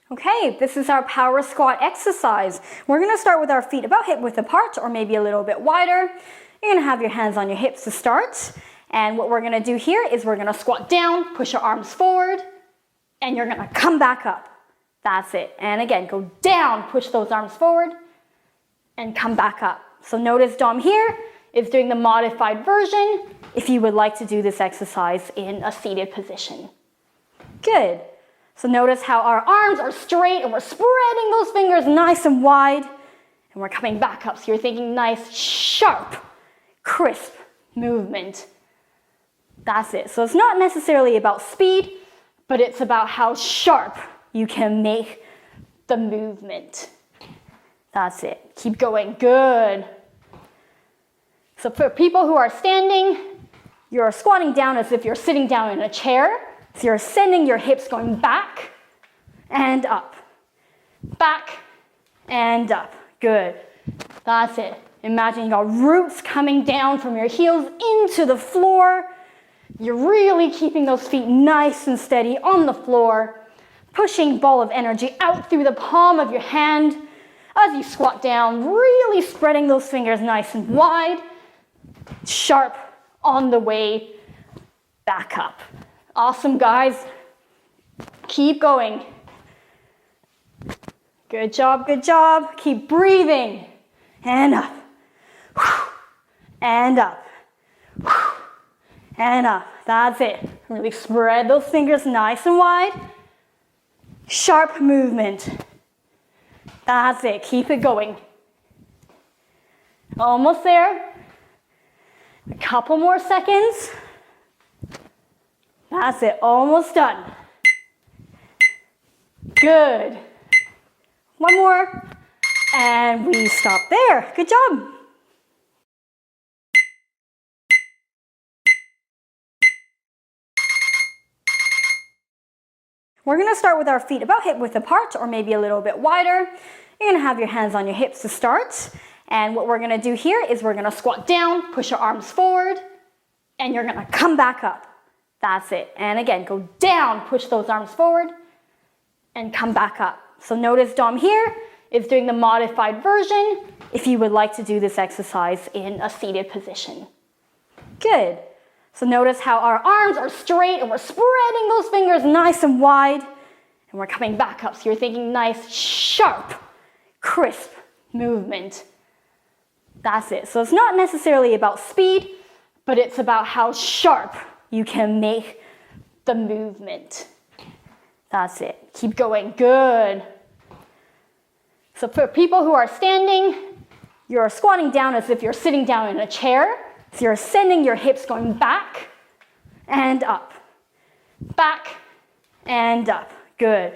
Okay, this is our power squat exercise. We're going to start with our feet about hip width apart or maybe a little bit wider. You're going to have your hands on your hips to start. And what we're going to do here is we're going to squat down, push your arms forward, and you're going to come back up. That's it. And again, go down, push those arms forward, and come back up. So notice Dom here is doing the modified version if you would like to do this exercise in a seated position. Good. So notice how our arms are straight and we're spreading those fingers nice and wide and we're coming back up. So you're thinking nice, sharp, crisp movement. That's it. So it's not necessarily about speed, but it's about how sharp you can make the movement. That's it. Keep going. Good. So for people who are standing, you're squatting down as if you're sitting down in a chair. So you're sending your hips going back and up. Back and up. Good. That's it. Imagine you got roots coming down from your heels into the floor. You're really keeping those feet nice and steady on the floor. Pushing ball of energy out through the palm of your hand as you squat down, really spreading those fingers nice and wide. Sharp on the way back up. Awesome, guys. Keep going. Good job, good job. Keep breathing. And up. And up. And up. That's it. Really spread those fingers nice and wide. Sharp movement. That's it. Keep it going. Almost there. A couple more seconds. That's it, almost done. Good. One more, and we stop there. Good job. We're going to start with our feet about hip width apart or maybe a little bit wider. You're going to have your hands on your hips to start. And what we're going to do here is we're going to squat down, push your arms forward, and you're going to come back up. That's it. And again, go down, push those arms forward, and come back up. So notice Dom here is doing the modified version if you would like to do this exercise in a seated position. Good. So notice how our arms are straight and we're spreading those fingers nice and wide, and we're coming back up. So you're thinking nice, sharp, crisp movement. That's it. So it's not necessarily about speed, but it's about how sharp you can make the movement. That's it. Keep going. Good. So for people who are standing, you're squatting down as if you're sitting down in a chair. So you're sending your hips going back and up. Back and up. Good.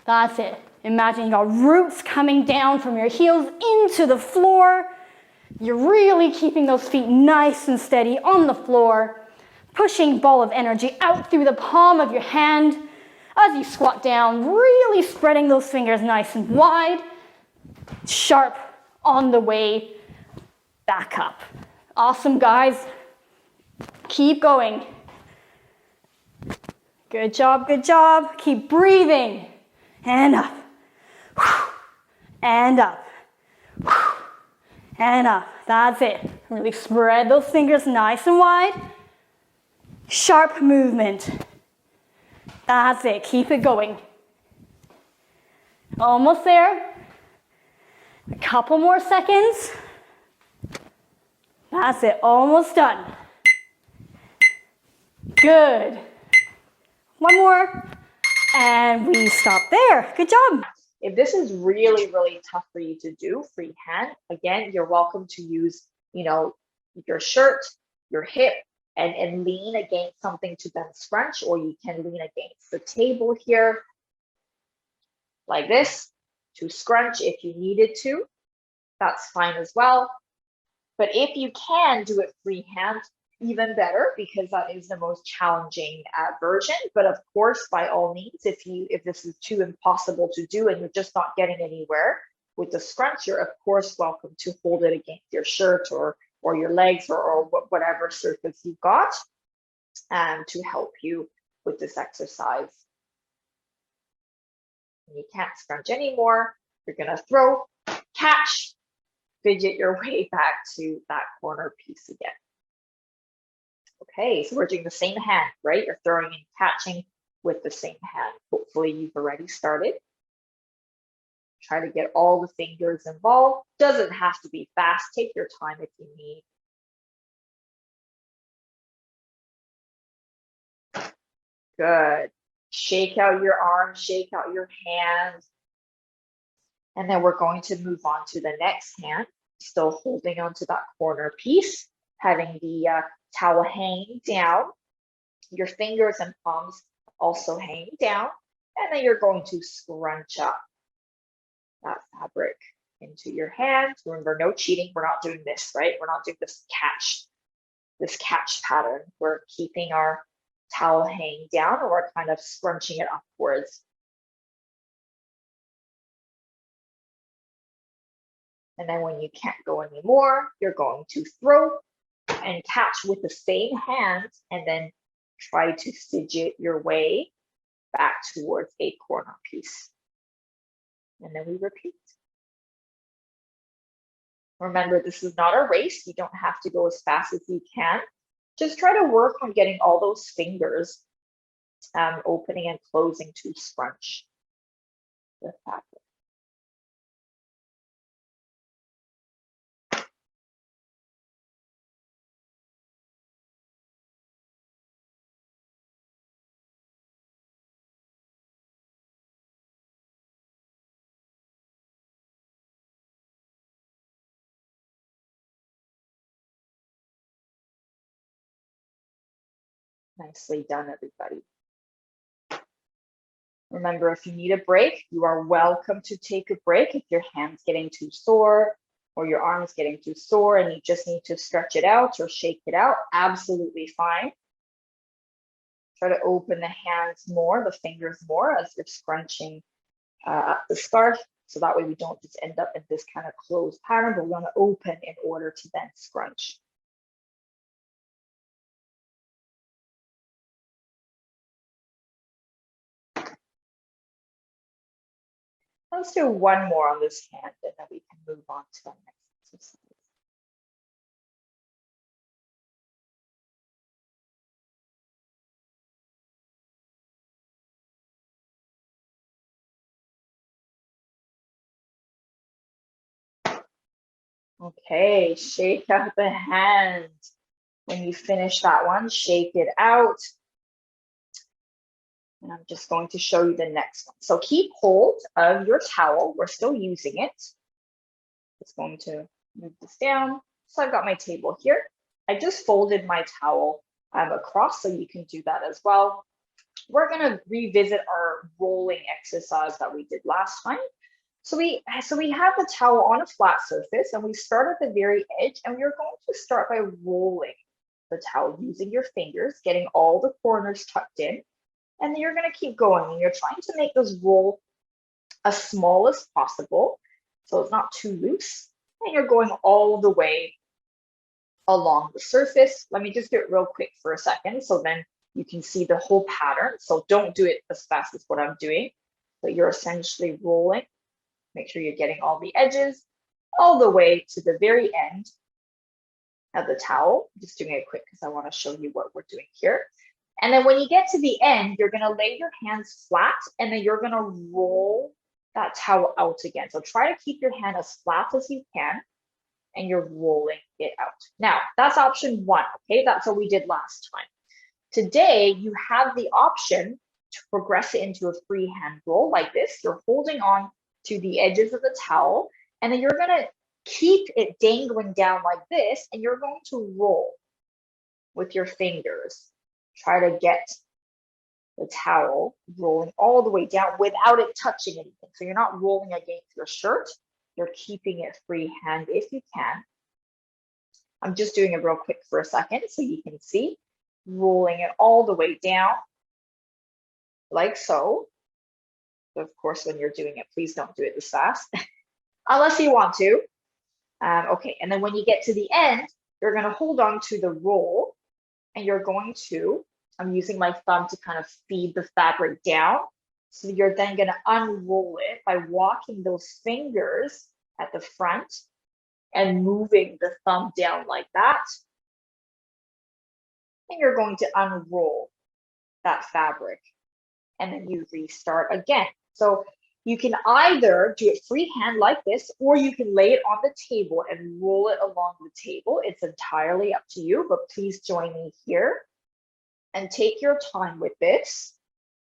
That's it. Imagine you got roots coming down from your heels into the floor. You're really keeping those feet nice and steady on the floor. Pushing ball of energy out through the palm of your hand as you squat down, really spreading those fingers nice and wide. Sharp on the way back up. Awesome, guys. Keep going. Good job, good job. Keep breathing. And up. And up. And up. That's it. Really spread those fingers nice and wide. Sharp movement. That's it. Keep it going. Almost there. A couple more seconds. That's it. Almost done. Good. One more. And we stop there. Good job. If this is really, really tough for you to do freehand, again, you're welcome to use, your shirt, your hip, and lean against something to then scrunch, or you can lean against the table here like this to scrunch if you needed to. That's fine as well. But if you can do it freehand, even better, because that is the most challenging version. But of course, by all means, if this is too impossible to do and you're just not getting anywhere with the scrunch, you're of course welcome to hold it against your shirt or your legs or whatever surface you've got to help you with this exercise. When you can't scrunch anymore, you're gonna throw, catch, fidget your way back to that corner piece again. Okay, so we're doing the same hand, right? You're throwing and catching with the same hand. Hopefully you've already started. Try to get all the fingers involved. Doesn't have to be fast. Take your time if you need. Good. Shake out your arms, shake out your hands. And then we're going to move on to the next hand, still holding onto that corner piece, having the towel hanging down, your fingers and palms also hanging down, and then you're going to scrunch up that fabric into your hands. Remember, no cheating. We're not doing this, right? We're not doing this catch pattern. We're keeping our towel hanging down, or we're kind of scrunching it upwards. And then when you can't go anymore, you're going to throw and catch with the same hand, and then try to fidget your way back towards a corner piece. And then we repeat. Remember, this is not a race. You don't have to go as fast as you can. Just try to work on getting all those fingers opening and closing to scrunch the fabric. Nicely done, everybody. Remember, if you need a break, you are welcome to take a break. If your hand's getting too sore or your arm's getting too sore and you just need to stretch it out or shake it out, absolutely fine. Try to open the hands more, the fingers more as you're scrunching up the scarf. So that way we don't just end up in this kind of closed pattern, but we want to open in order to then scrunch. Let's do one more on this hand, and then we can move on to the next exercise. Okay, shake out the hand. When you finish that one, shake it out. And I'm just going to show you the next one. So keep hold of your towel. We're still using it. Just going to move this down. So I've got my table here. I just folded my towel across, so you can do that as well. We're going to revisit our rolling exercise that we did last time. So we have the towel on a flat surface, and we start at the very edge, and we're going to start by rolling the towel using your fingers, getting all the corners tucked in, and then you're going to keep going, and you're trying to make this roll as small as possible, so it's not too loose, and you're going all the way along the surface. Let me just do it real quick for a second, so then you can see the whole pattern. So don't do it as fast as what I'm doing, but you're essentially rolling. Make sure you're getting all the edges all the way to the very end of the towel. I'm just doing it quick because I want to show you what we're doing here. And then when you get to the end, you're going to lay your hands flat, and then you're going to roll that towel out again. So try to keep your hand as flat as you can, and you're rolling it out. Now, that's option one, okay? That's what we did last time. Today, you have the option to progress it into a freehand roll like this. You're holding on to the edges of the towel, and then you're going to keep it dangling down like this, and you're going to roll with your fingers. Try to get the towel rolling all the way down without it touching anything. So you're not rolling against your shirt, you're keeping it freehand if you can. I'm just doing it real quick for a second so you can see. Rolling it all the way down like so. Of course, when you're doing it, please don't do it this fast, unless you want to. Okay, and then when you get to the end, you're going to hold on to the roll, and you're going to, I'm using my thumb to kind of feed the fabric down, So you're then going to unroll it by walking those fingers at the front and moving the thumb down like that. And you're going to unroll that fabric. And then you restart again. So you can either do it freehand like this, or you can lay it on the table and roll it along the table. It's entirely up to you, but please join me here and take your time with this.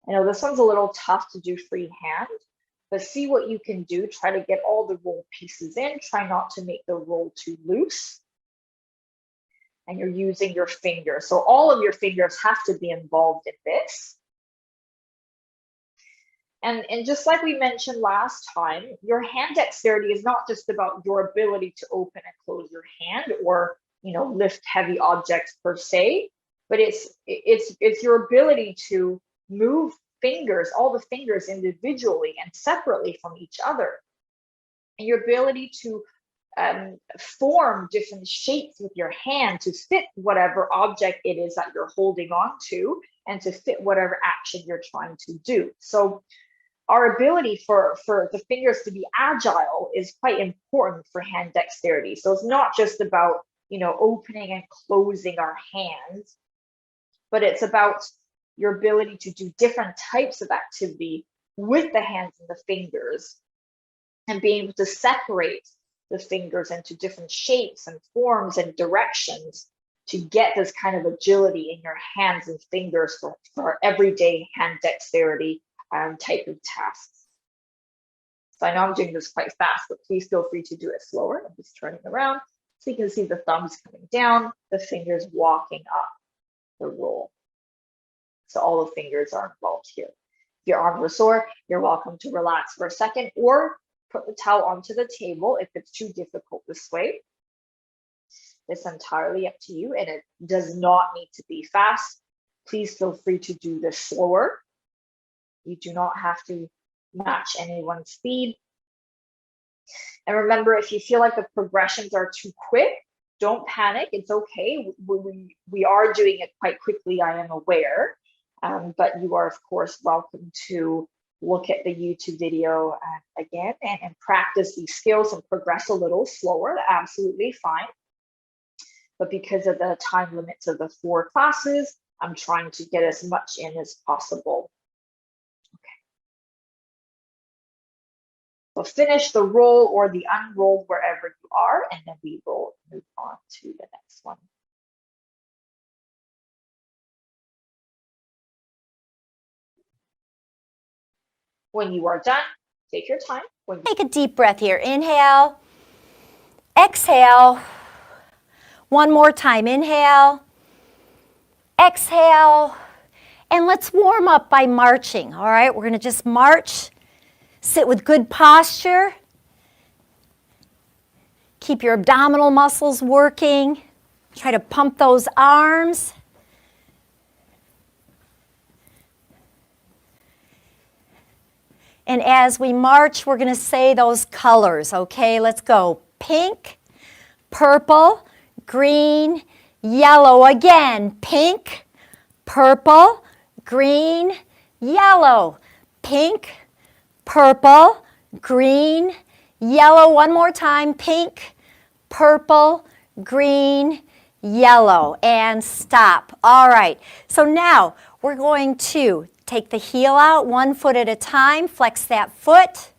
I know this one's a little tough to do freehand, but see what you can do. Try to get all the roll pieces in. Try not to make the roll too loose. And you're using your fingers. So all of your fingers have to be involved in this. And just like we mentioned last time, your hand dexterity is not just about your ability to open and close your hand or, lift heavy objects per se, but it's your ability to move fingers, all the fingers individually and separately from each other. And your ability to form different shapes with your hand to fit whatever object it is that you're holding on to and to fit whatever action you're trying to do. So our ability for the fingers to be agile is quite important for hand dexterity. So it's not just about, opening and closing our hands, but it's about your ability to do different types of activity with the hands and the fingers and being able to separate the fingers into different shapes and forms and directions to get this kind of agility in your hands and fingers for everyday hand dexterity type of tasks. So I know I'm doing this quite fast, but please feel free to do it slower. I'm just turning around so you can see the thumbs coming down, the fingers walking up the roll. So all the fingers are involved here. If your arms are sore, you're welcome to relax for a second or put the towel onto the table if it's too difficult this way. It's entirely up to you, and it does not need to be fast. Please feel free to do this slower. You do not have to match anyone's speed. And remember, if you feel like the progressions are too quick, don't panic. It's okay. We are doing it quite quickly, I am aware. But you are, of course, welcome to look at the YouTube video again and practice these skills and progress a little slower. Absolutely fine. But because of the time limits of the 4 classes, I'm trying to get as much in as possible. So finish the roll or the unroll wherever you are, and then we will move on to the next one. When you are done, take your time. Take a deep breath here. Inhale, exhale. One more time. Inhale, exhale. And let's warm up by marching, all right? We're going to just march. Sit with good posture. Keep your abdominal muscles working. Try to pump those arms. And as we march, we're going to say those colors, okay? Let's go. Pink, purple, green, yellow. Again, pink, purple, green, yellow. Pink, purple, green, yellow. One more time. Pink, purple, green, yellow. And stop. All right. So now we're going to take the heel out 1 foot at a time. Flex that foot.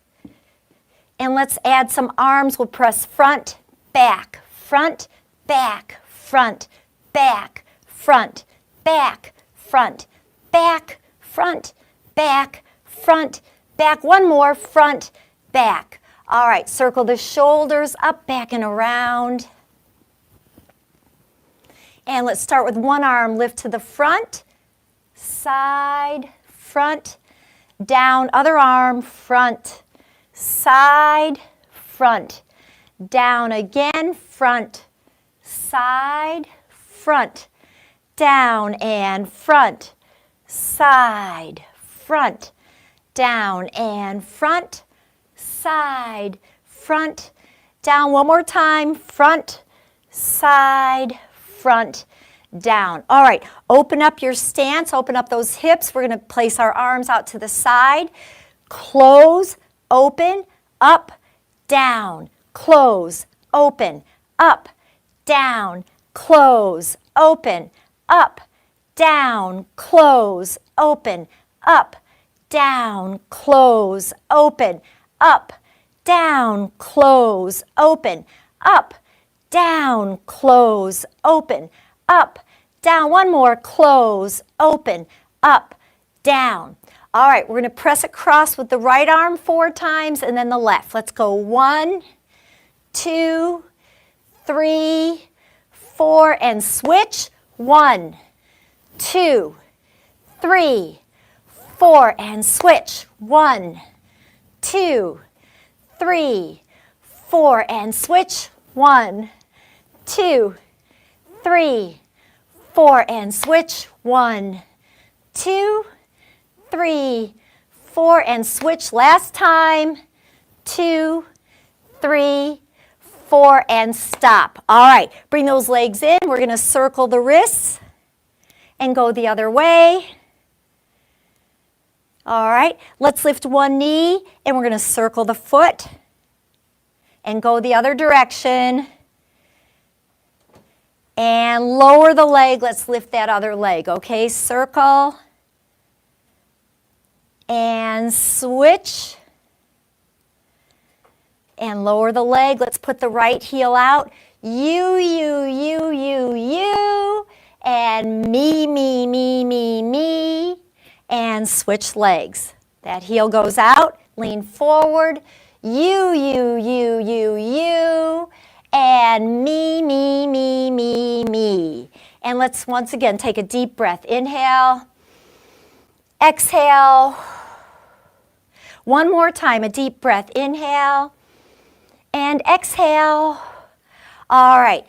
And let's add some arms. We'll press front, back, front, back, front, back, front, back, front, back, front, back, front, back. One more, front, back. All right, circle the shoulders up, back, and around. And let's start with one arm, lift to the front, side, front, down, other arm, front, side, front, down again, front, side, front, down and front, side, front, down and front, side, front, down. One more time, front, side, front, down. All right, open up your stance, open up those hips. We're going to place our arms out to the side. Close, open, up, down, close, open, up, down, close, open, up, down, close, open, up, down, close, open, up, down, close, open, up, down, close, open, up, down. One more, close, open, up, down. All right, we're going to press across with the right arm 4 times and then the left. Let's go 1, 2, 3, 4, and switch. 1, 2, 3, 4, and switch. 1, 2, 3, 4, and switch. 1, 2, 3, 4, and switch. 1, 2, 3, 4, and switch. Last time. 2, 3, 4, and stop. All right, bring those legs in. We're going to circle the wrists and go the other way. All right, let's lift one knee and we're going to circle the foot and go the other direction. And lower the leg. Let's lift that other leg. Okay, circle and switch. And lower the leg. Let's put the right heel out. You, and me. And switch legs. That heel goes out. Lean forward. You, and me. And let's once again take a deep breath. Inhale. Exhale. One more time, a deep breath. Inhale and exhale. All right,